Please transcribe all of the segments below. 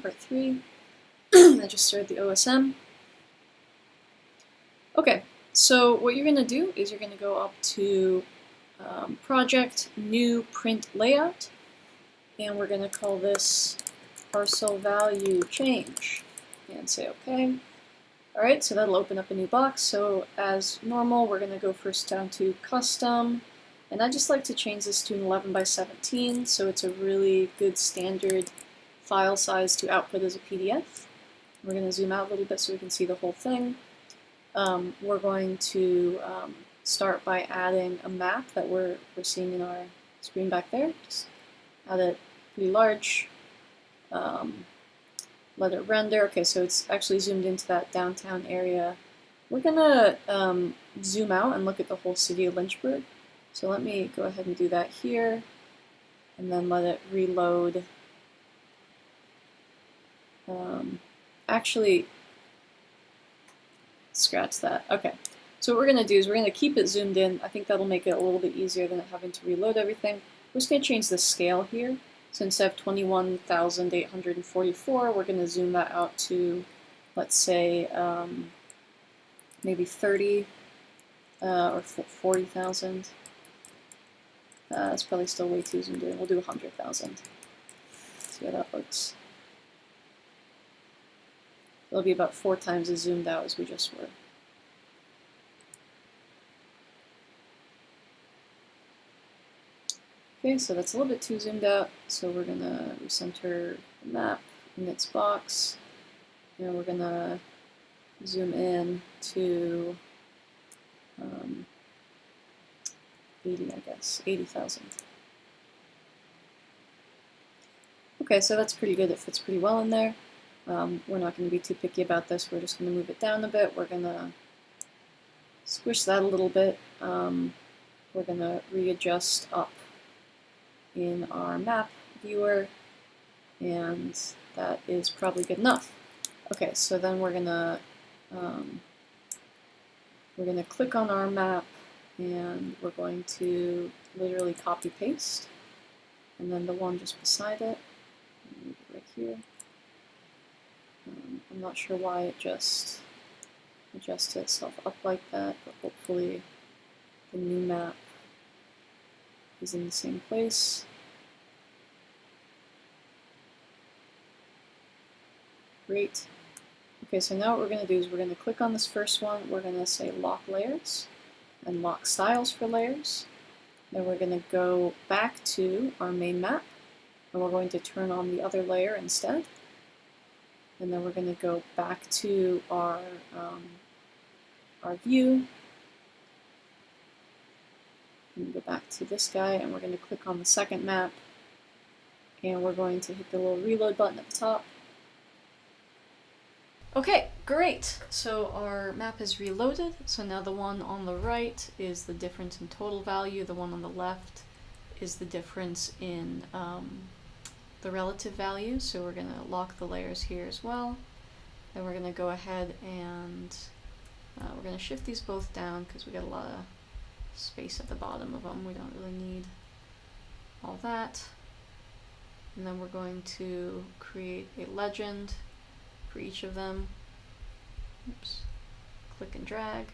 part 3. I just started the OSM. Okay, so what you're going to do is you're going to go up to Project, New Print Layout, and we're going to call this Parcel Value Change, and say OK. Alright, so that'll open up a new box. So as normal, we're going to go first down to Custom, and I just like to change this to an 11 by 17, so it's a really good standard file size to output as a PDF. We're going to zoom out a little bit so we can see the whole thing. We're going to start by adding a map that we're seeing in our screen back there. Just add it pretty large. Let it render. Okay, so it's actually zoomed into that downtown area. We're gonna zoom out and look at the whole city of Lynchburg. So let me go ahead and do that here, and then let it reload. Actually, scratch that. Okay, so what we're gonna do is we're gonna keep it zoomed in. I think that'll make it a little bit easier than having to reload everything. We're just gonna change the scale here. So instead of 21,844, we're going to zoom that out to, let's say, maybe 30 or 40,000. It's probably still way too zoomed in. We'll do 100,000. See how that looks. It'll be about 4 times as zoomed out as we just were. Okay, so that's a little bit too zoomed out, so we're going to recenter the map in its box, and we're going to zoom in to 80, I guess, 80,000. Okay, so that's pretty good. It fits pretty well in there. We're not going to be too picky about this. We're just going to move it down a bit. We're going to squish that a little bit. We're going to readjust up in our map viewer, and that is probably good enough. Okay, so then we're gonna click on our map, and we're going to literally copy paste, and then the one just beside it, move it right here. I'm not sure why it just adjusted itself up like that, but hopefully the new map is in the same place. Great. Okay, so now what we're going to do is we're going to click on this first one. We're going to say lock layers and lock styles for layers. Then we're going to go back to our main map, and we're going to turn on the other layer instead. And then we're going to go back to our view. And go back to this guy, and we're going to click on the second map, and we're going to hit the little reload button at the top. Okay, great. So our map is reloaded. So now the one on the right is the difference in total value. The one on the left is the difference in the relative value. So we're going to lock the layers here as well. Then we're going to go ahead and we're going to shift these both down because we got a lot of space at the bottom of them. We don't really need all that. And then we're going to create a legend for each of them. Oops. Click and drag.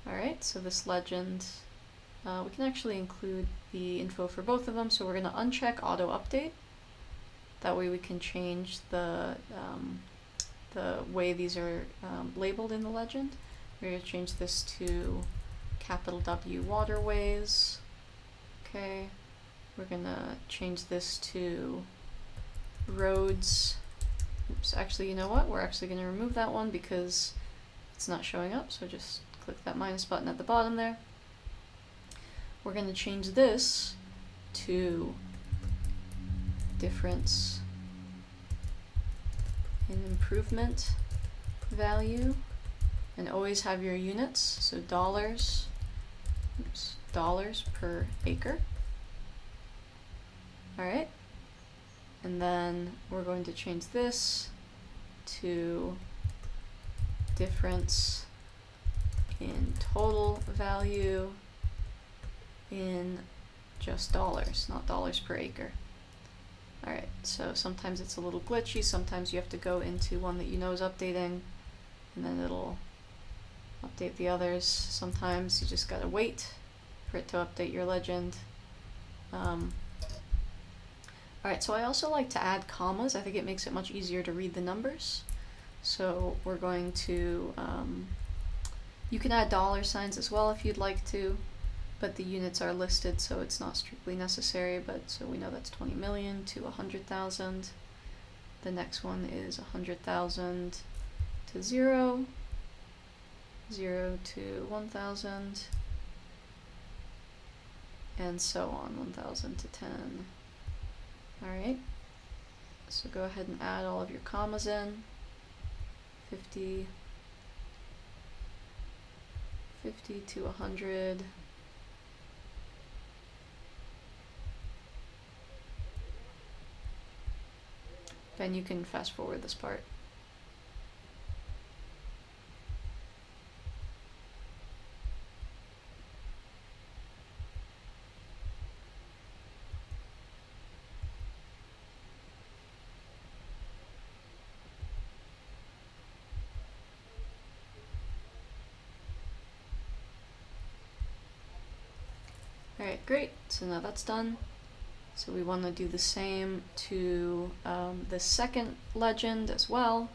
Alright, so this legend, we can actually include the info for both of them. So we're going to uncheck auto update. That way we can change the way these are labeled in the legend. We're going to change this to capital W waterways. Okay, we're going to change this to roads. Oops, actually, you know what? We're actually going to remove that one because it's not showing up, so just click that minus button at the bottom there. We're going to change this to difference in improvement value. And always have your units, so dollars per acre. Alright, and then we're going to change this to difference in total value in just dollars, not dollars per acre. Alright, so sometimes it's a little glitchy, sometimes you have to go into one that you know is updating, and then it'll update the others. Sometimes you just gotta wait for it to update your legend. Alright, so I also like to add commas. I think it makes it much easier to read the numbers. So we're going to, you can add $signs as well if you'd like to, but the units are listed so it's not strictly necessary, but so we know that's 20 million to 100,000. The next one is 100,000 to 0, 0 to 1,000, and so on, 1,000 to 10. Alright, so go ahead and add all of your commas in. 50, 50 to 100. Then you can fast forward this part. Alright, great. So now that's done. So we want to do the same to the second legend as well.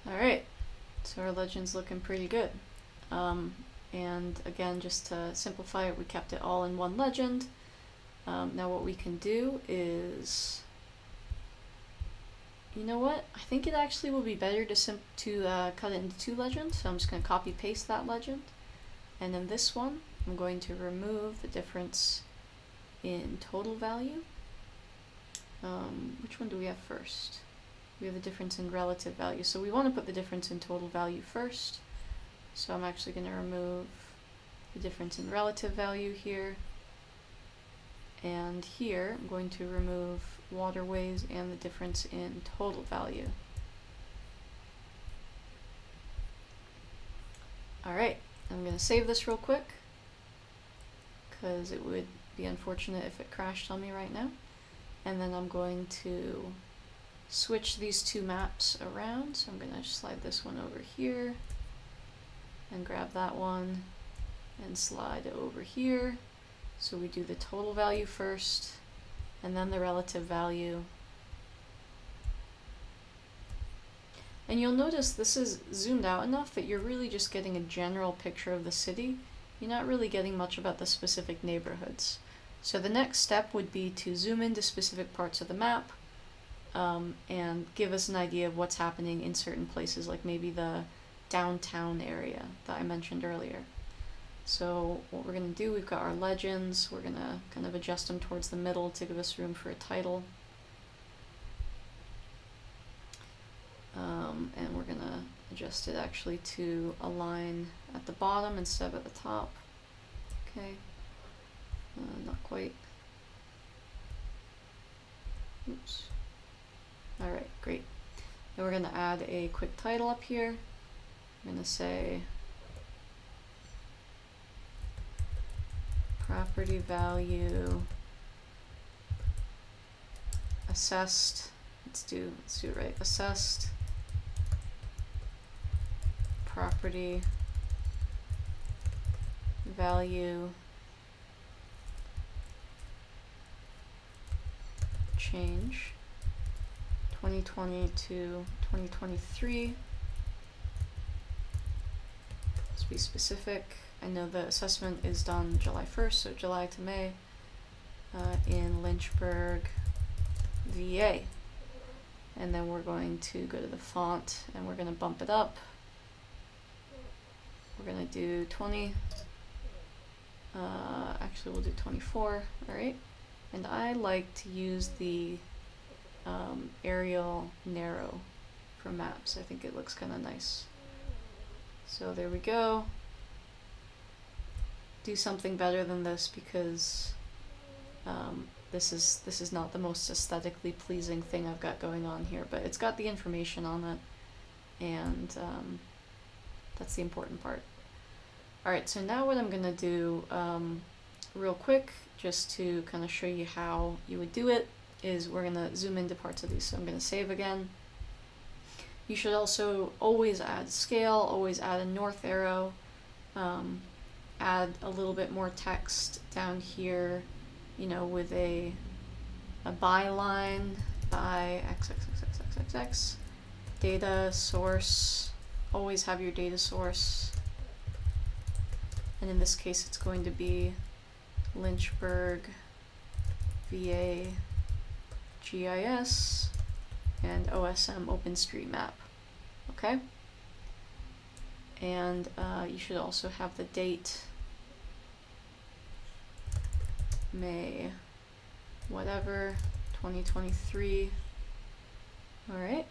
Alright, so our legend's looking pretty good. And again, just to simplify it, we kept it all in one legend. Now what we can do is, you know what? I think it actually will be better to cut it into two legends. So I'm just going to copy paste that legend. And then this one, I'm going to remove the difference in total value. Which one do we have first? We have the difference in relative value. So we want to put the difference in total value first. So I'm actually going to remove the difference in relative value here. And here, I'm going to remove waterways and the difference in total value. Alright, I'm going to save this real quick, because it would be unfortunate if it crashed on me right now. And then I'm going to switch these two maps around. So I'm going to slide this one over here, and grab that one, and slide it over here. So we do the total value first, and then the relative value. And you'll notice this is zoomed out enough that you're really just getting a general picture of the city. You're not really getting much about the specific neighborhoods. So the next step would be to zoom into specific parts of the map, and give us an idea of what's happening in certain places, like maybe the downtown area that I mentioned earlier. So what we're going to do, we've got our legends, we're going to kind of adjust them towards the middle to give us room for a title. And we're going to adjust it actually to align at the bottom instead of at the top. Okay, not quite. Oops. Alright, great. Then we're going to add a quick title up here. I'm going to say property value assessed. Let's do it right. Assessed property value change 2020 to 2023. Let's be specific. I know the assessment is done July 1st, so July to May in Lynchburg, VA. And then we're going to go to the font and we're going to bump it up. We're going to do 20. Actually, we'll do 24. All right. And I like to use the Arial narrow for maps. I think it looks kind of nice. So there we go. Do something better than this because this is not the most aesthetically pleasing thing I've got going on here, but it's got the information on it, and that's the important part. Alright, so now what I'm going to do real quick, just to kind of show you how you would do it, is we're going to zoom into parts of these. So I'm going to save again. You should also always add scale, always add a north arrow, add a little bit more text down here, you know, with a byline, by xxxxxxx, data source, always have your data source, and in this case it's going to be Lynchburg, VA, GIS, and OSM OpenStreetMap, okay? And you should also have the date, May, whatever, 2023. Alright,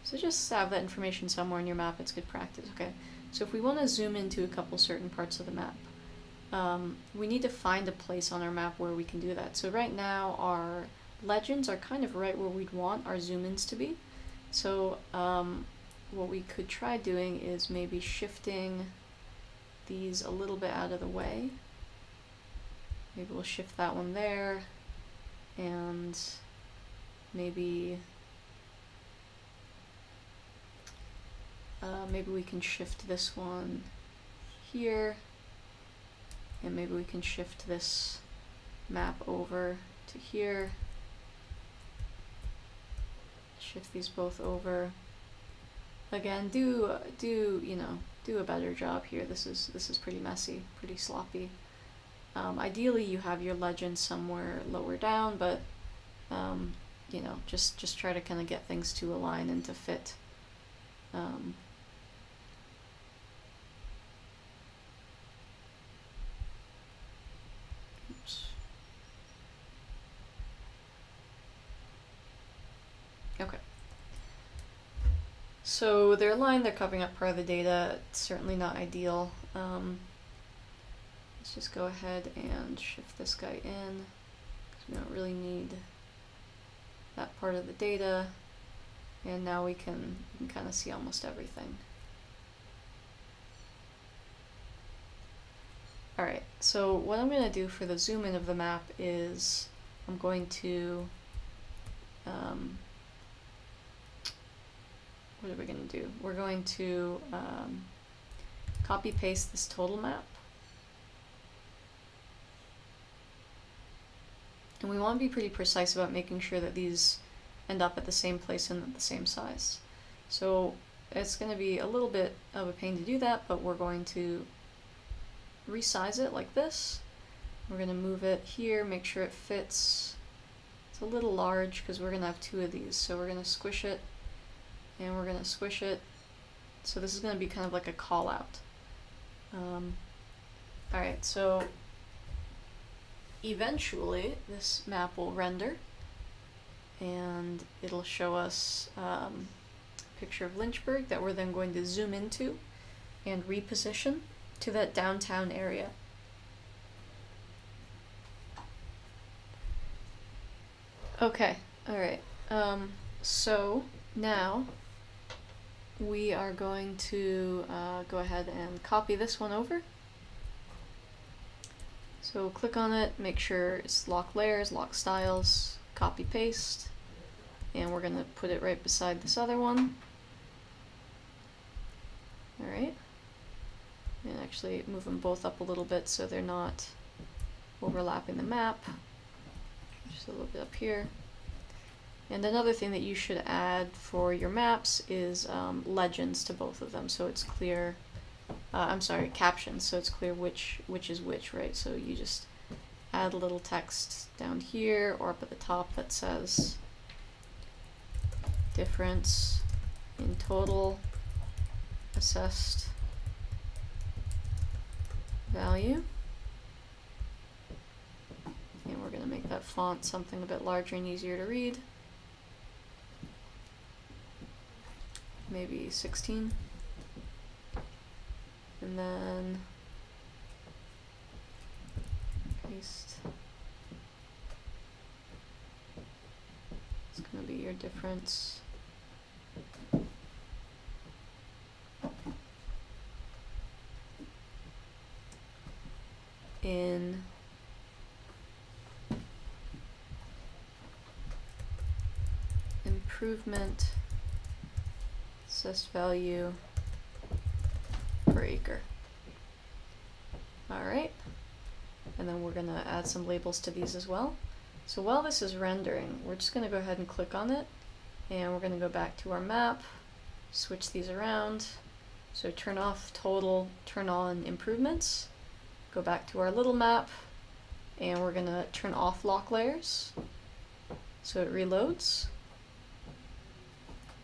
so just have that information somewhere in your map. It's good practice, okay? So if we want to zoom into a couple certain parts of the map, we need to find a place on our map where we can do that. So right now our legends are kind of right where we'd want our zoom-ins to be. So what we could try doing is maybe shifting these a little bit out of the way. Maybe we'll shift that one there, and maybe maybe we can shift this one here, and maybe we can shift this map over to here. Shift these both over. Again, do a better job here. This is pretty messy, pretty sloppy. Ideally, you have your legend somewhere lower down, but you know, just try to kind of get things to align and to fit. Oops. Okay. So they're aligned, they're covering up part of the data. It's certainly not ideal. Let's just go ahead and shift this guy in, because we don't really need that part of the data. And now we can kind of see almost everything. Alright, so what I'm going to do for the zoom in of the map is I'm going to what are we going to do? We're going to copy paste this total map. And we want to be pretty precise about making sure that these end up at the same place and at the same size. So it's going to be a little bit of a pain to do that, but we're going to resize it like this. We're going to move it here, make sure it fits. It's a little large because we're going to have two of these, so we're going to squish it, and we're going to squish it. So this is going to be kind of like a call out. Alright, so eventually this map will render, and it'll show us a picture of Lynchburg that we're then going to zoom into and reposition to that downtown area. Okay, alright. So now we are going to go ahead and copy this one over. So click on it, make sure it's lock layers, lock styles, copy paste, and we're going to put it right beside this other one. Alright. And actually move them both up a little bit so they're not overlapping the map. Just a little bit up here. And another thing that you should add for your maps is legends to both of them, so it's clear. I'm sorry, captions, so it's clear which is which, right? So you just add a little text down here or up at the top that says difference in total assessed value. And we're going to make that font something a bit larger and easier to read. Maybe 16. And then paste. It's going to be your difference in improvement assessed value per acre. Alright, and then we're going to add some labels to these as well. So while this is rendering, we're just going to go ahead and click on it, and we're going to go back to our map, switch these around. So turn off total, turn on improvements, go back to our little map, and we're going to turn off lock layers so it reloads,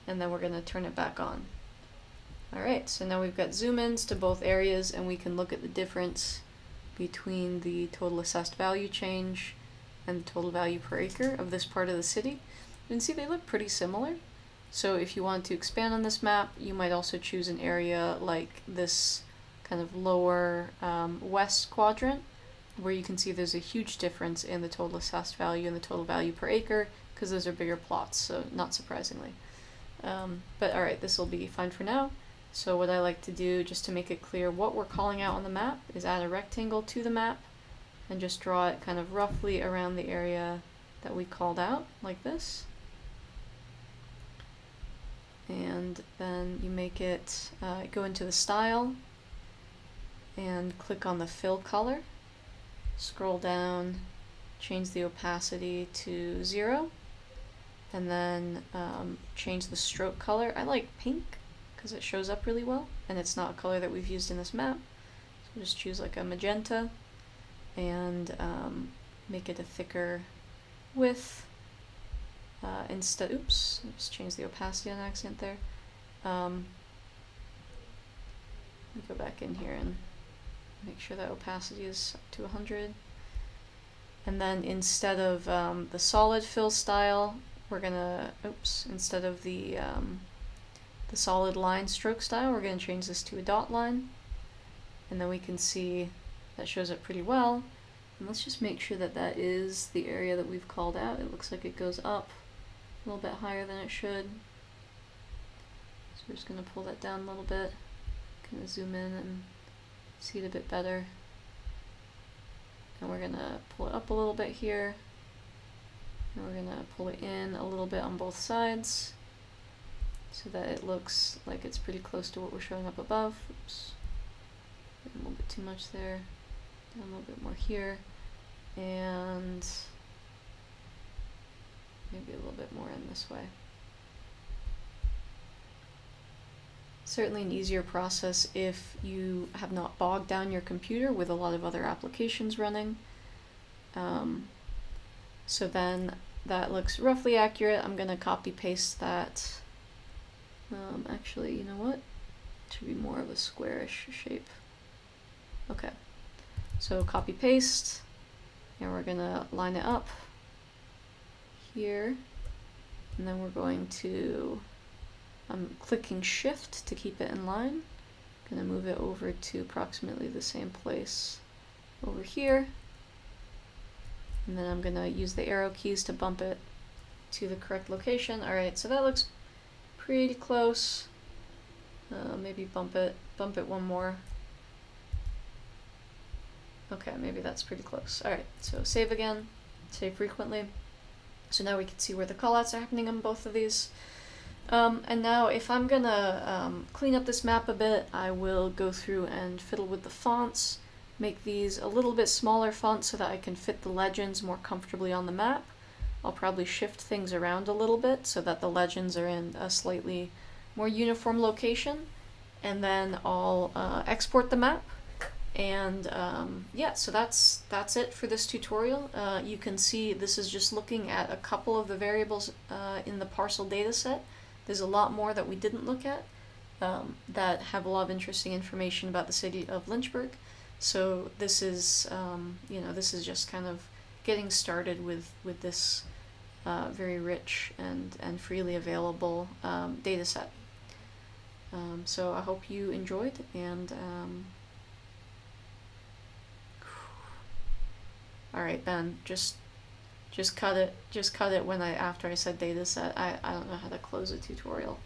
and then we're going to turn it back on. Alright, so now we've got zoom ins to both areas, and we can look at the difference between the total assessed value change and the total value per acre of this part of the city. You can see they look pretty similar. So if you want to expand on this map, you might also choose an area like this kind of lower west quadrant, where you can see there's a huge difference in the total assessed value and the total value per acre, because those are bigger plots, so not surprisingly. But alright, this will be fine for now. So what I like to do, just to make it clear what we're calling out on the map, is add a rectangle to the map and just draw it kind of roughly around the area that we called out, like this. And then you make it, go into the style and click on the fill color. Scroll down, change the opacity to 0, and then change the stroke color. I like pink because it shows up really well, and it's not a color that we've used in this map. So just choose like a magenta and make it a thicker width. Oops, just change the opacity on accident there. Let me go back in here and make sure that opacity is up to 100. And then instead of the solid fill style, we're gonna, instead of the solid line stroke style, we're gonna change this to a dot line. And then we can see that shows up pretty well. And let's just make sure that that is the area that we've called out. It looks like it goes up a little bit higher than it should. So we're just gonna pull that down a little bit. Kind of zoom in and see it a bit better. And we're gonna pull it up a little bit here. And we're gonna pull it in a little bit on both sides so that it looks like it's pretty close to what we're showing up above. Oops. A little bit too much there. Down a little bit more here. And maybe a little bit more in this way. Certainly an easier process if you have not bogged down your computer with a lot of other applications running. So then that looks roughly accurate. I'm going to copy paste that. Actually, you know what? It should be more of a squarish shape. Okay. So copy paste, and we're going to line it up here. And then we're going to, I'm clicking shift to keep it in line. I'm going to move it over to approximately the same place over here. And then I'm going to use the arrow keys to bump it to the correct location. Alright, so that looks pretty close. Maybe bump it one more. Okay, maybe that's pretty close. Alright, so save again, save frequently. So now we can see where the callouts are happening on both of these. And now if I'm gonna clean up this map a bit, I will go through and fiddle with the fonts, make these a little bit smaller fonts so that I can fit the legends more comfortably on the map. I'll probably shift things around a little bit so that the legends are in a slightly more uniform location, and then I'll export the map. And yeah, so that's it for this tutorial. You can see this is just looking at a couple of the variables in the parcel data set. There's a lot more that we didn't look at that have a lot of interesting information about the city of Lynchburg. So this is this is just kind of getting started with this very rich and freely available data set. So I hope you enjoyed, and all right, Ben, just cut it when after I said data set. I don't know how to close a tutorial.